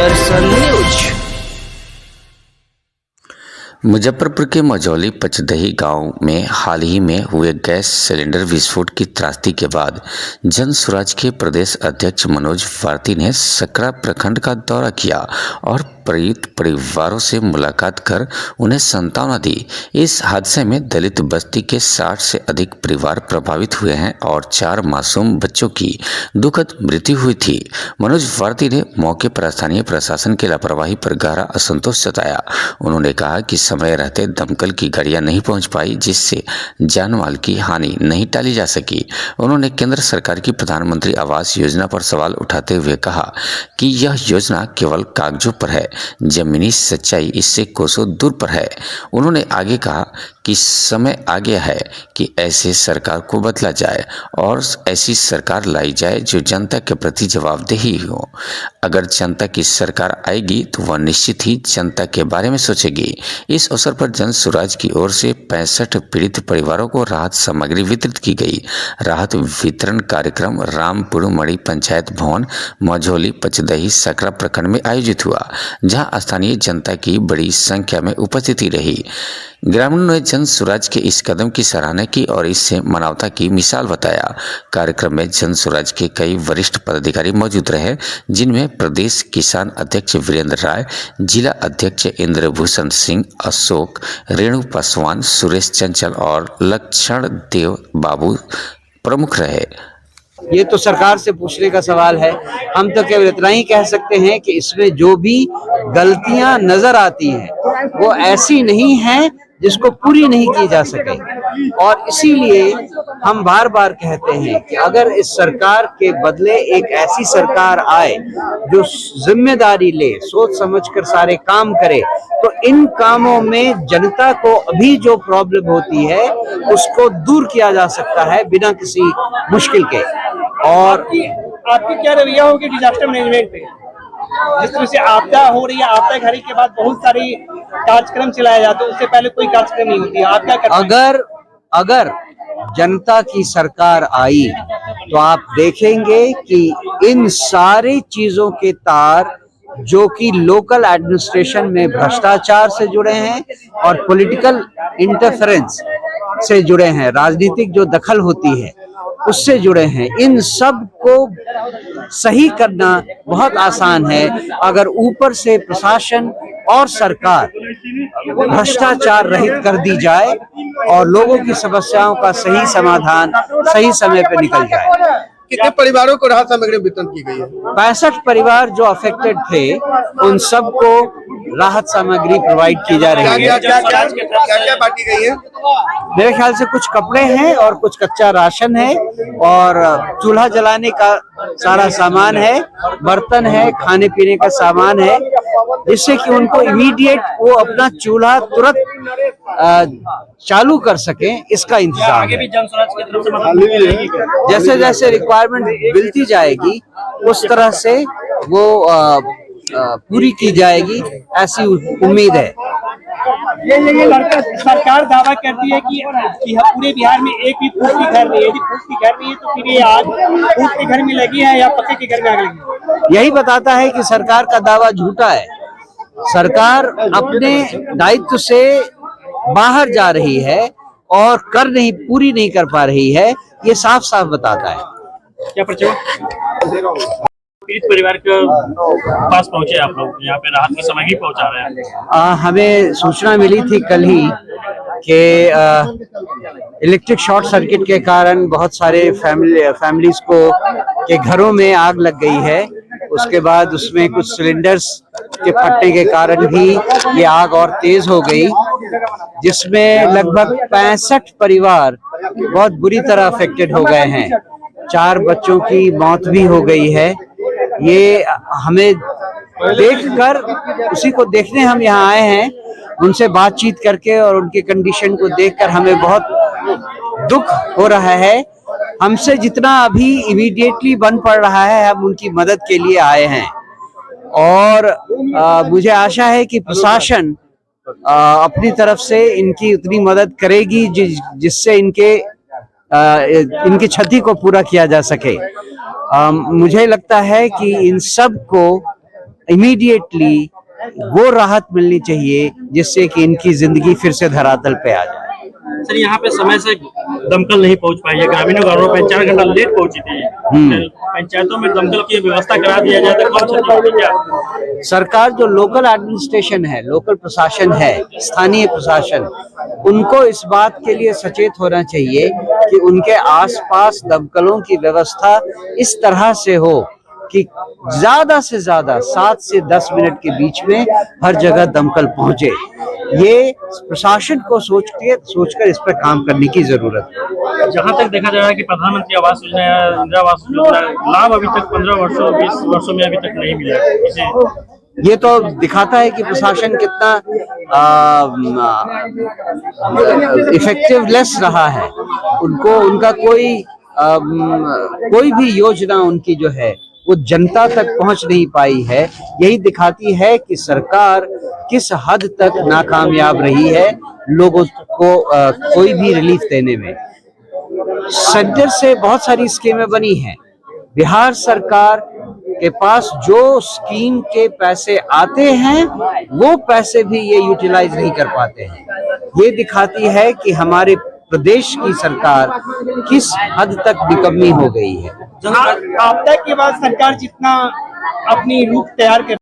दर्शन news. Muzaffarpur के मझौली पचदही गांव में हाल ही में हुए गैस सिलेंडर विस्फोट की त्रासदी के बाद जन स्वराज के प्रदेश अध्यक्ष मनोज भारती ने सकरा प्रखंड का दौरा किया और पीड़ित परिवारों से मुलाकात कर उन्हें सांत्वना दी। इस हादसे में दलित बस्ती के 60 से अधिक परिवार प्रभावित हुए हैं और 4 मासूम बच्चों की दुखद मृत्यु हुई थी। मनोज भारती ने मौके पर स्थानीय प्रशासन की लापरवाही पर गहरा असंतोष जताया। उन्होंने कहा कि समय रहते दमकल की गाड़ियां नहीं पहुंच पाई, जिससे जान माल की हानि नहीं टाली जा सकी। उन्होंने केंद्र सरकार की प्रधानमंत्री आवास योजना पर सवाल उठाते हुए कहा कि यह योजना केवल कागजों पर है, जमीनी सच्चाई इससे कोसों दूर पर है। उन्होंने आगे कहा कि समय आ गया है कि ऐसे सरकार को बदला जाए और ऐसी सरकार लाई जाए जो जनता के प्रति जवाबदेही हो। अगर जनता की सरकार आएगी तो वह निश्चित ही जनता के बारे में सोचेगी। इस अवसर पर जन स्वराज की ओर से 65 पीड़ित परिवारों को राहत सामग्री वितरित की गई। राहत वितरण कार्यक्रम रामपुर मणि पंचायत भवन मझौली पचदही सकरा प्रखंड में आयोजित हुआ, जहां स्थानीय जनता की बड़ी संख्या में उपस्थिति रही। ग्रामीणों ने जन स्वराज के इस कदम की सराहना की और इससे मानवता की मिसाल बताया। कार्यक्रम में जन स्वराज के कई वरिष्ठ पदाधिकारी मौजूद रहे, जिनमें प्रदेश किसान अध्यक्ष वीरेंद्र राय, जिला अध्यक्ष इंद्रभूषण सिंह, अशोक, रेणु पासवान, सुरेश चंचल और लक्षण देव बाबू प्रमुख रहे। ये तो सरकार से पूछने का सवाल है। हम तो केवल इतना ही कह सकते हैं कि इसमें जो भी गलतियां नजर आती हैं वो ऐसी नहीं हैं जिसको पूरी नहीं की जा सके, और इसीलिए हम बार बार कहते हैं कि अगर इस सरकार के बदले एक ऐसी सरकार आए जो जिम्मेदारी ले, सोच समझकर सारे काम करे, तो इन कामों में जनता को अभी जो प्रॉब्लम होती है उसको दूर किया जा सकता है बिना किसी मुश्किल के। और आपकी क्या रवैया होगी डिजास्टर मैनेजमेंट पे? जिस तरह से आपदा हो रही है, आपदा घड़ी के बाद बहुत सारी कार्यक्रम चलाया जाता है, उससे पहले कोई कार्यक्रम नहीं होती है, आप क्या करते हैं? अगर जनता की सरकार आई तो आप देखेंगे कि इन सारी चीजों के तार जो कि लोकल एडमिनिस्ट्रेशन में भ्रष्टाचार से जुड़े हैं और पॉलिटिकल इंटरफेरेंस से जुड़े हैं, राजनीतिक जो दखल होती है उससे जुड़े हैं, इन सब को सही करना बहुत आसान है अगर ऊपर से प्रशासन और सरकार भ्रष्टाचार रहित कर दी जाए और लोगों की समस्याओं का सही समाधान सही समय पर निकल जाए। कितने परिवारों को राहत सामग्री वितरण की गई है? 65 परिवार जो अफेक्टेड थे उन सबको राहत सामग्री प्रोवाइड की जा रही है। क्या बांटी गई है? मेरे ख्याल से कुछ कपड़े हैं और कुछ कच्चा राशन है और चूल्हा जलाने का सारा सामान है, बर्तन है, खाने पीने का सामान है, जिससे कि उनको इमीडिएट वो अपना चूल्हा तुरंत चालू कर सकें, इसका इंतजाम है। जैसे जैसे रिक्वायरमेंट मिलती जाएगी उस तरह से वो पूरी की जाएगी, ऐसी उम्मीद है। ये लड़का सरकार दावा करती है कि पूरे बिहार में एक भी फूस की घर नहीं है। यदि फूस की घर नहीं है तो फिर ये आग फूस के घर में लगी है या पक्के के घर में आग लगी? यही बताता है कि सरकार का दावा झूठा है। सरकार अपने दायित्व से बाहर जा रही है और पूरी नहीं कर पा रही है, ये साफ साफ बताता है। क्या पीड़ित परिवार के पास पहुंचे आप लोग, यहाँ पे राहत की सामग्री पहुंचा रहे हैं? हमें सूचना मिली थी कल ही कि इलेक्ट्रिक शॉर्ट सर्किट के कारण बहुत सारे फैमिलीज को के घरों में आग लग गई है। उसके बाद उसमें कुछ सिलेंडर्स के फटने के कारण भी ये आग और तेज हो गई, जिसमें लगभग 65 परिवार बहुत बुरी तरह अफेक्टेड हो गए हैं। 4 बच्चों की मौत भी हो गई है। ये हमें देखकर, उसी को देखने हम यहाँ आए हैं, उनसे बातचीत करके और उनके कंडीशन को देखकर हमें बहुत दुख हो रहा है। हमसे जितना अभी इमीडिएटली बन पड़ रहा है हम उनकी मदद के लिए आए हैं और मुझे आशा है कि प्रशासन अपनी तरफ से इनकी उतनी मदद करेगी जिससे इनकी क्षति को पूरा किया जा सके। मुझे लगता है कि इन सब को इमीडिएटली वो राहत मिलनी चाहिए जिससे कि इनकी जिंदगी फिर से धरातल पे आ जाए। सर यहाँ पे समय से दमकल नहीं पहुँच पाई है, ग्रामीणों का आरोप है 4 घंटा लेट पहुंची थी। पंचायतों में दमकल की व्यवस्था करा दिया जाए तो कौन क्षति होगी क्या? सरकार जो लोकल एडमिनिस्ट्रेशन है, लोकल प्रशासन है, स्थानीय प्रशासन, उनको इस बात के लिए सचेत होना चाहिए कि उनके आसपास दमकलों की व्यवस्था इस तरह से हो कि ज्यादा से ज्यादा 7 से 10 मिनट के बीच में हर जगह दमकल पहुंचे। ये प्रशासन को सोचकर इस पर काम करने की जरूरत है। जहाँ तक देखा जा रहा है कि प्रधानमंत्री आवास योजना या इंदिरा आवास योजना लाभ अभी तक 15 वर्षों 20 वर्षों में अभी तक नहीं मिला है इसे। ये तो दिखाता है कि प्रशासन कितना इफेक्टिवलेस रहा है। उनका कोई भी योजना उनकी जो है वो जनता तक पहुंच नहीं पाई है। यही दिखाती है कि सरकार किस हद तक नाकामयाब रही है लोगों को कोई भी रिलीफ देने में। सेंटर से बहुत सारी स्कीमें बनी हैं। बिहार सरकार के पास जो स्कीम के पैसे आते हैं वो पैसे भी ये यूटिलाइज नहीं कर पाते हैं। ये दिखाती है कि हमारे प्रदेश की सरकार किस हद तक निकम्मी हो गई है। आपदा के बाद सरकार जितना अपनी रूप तैयार कर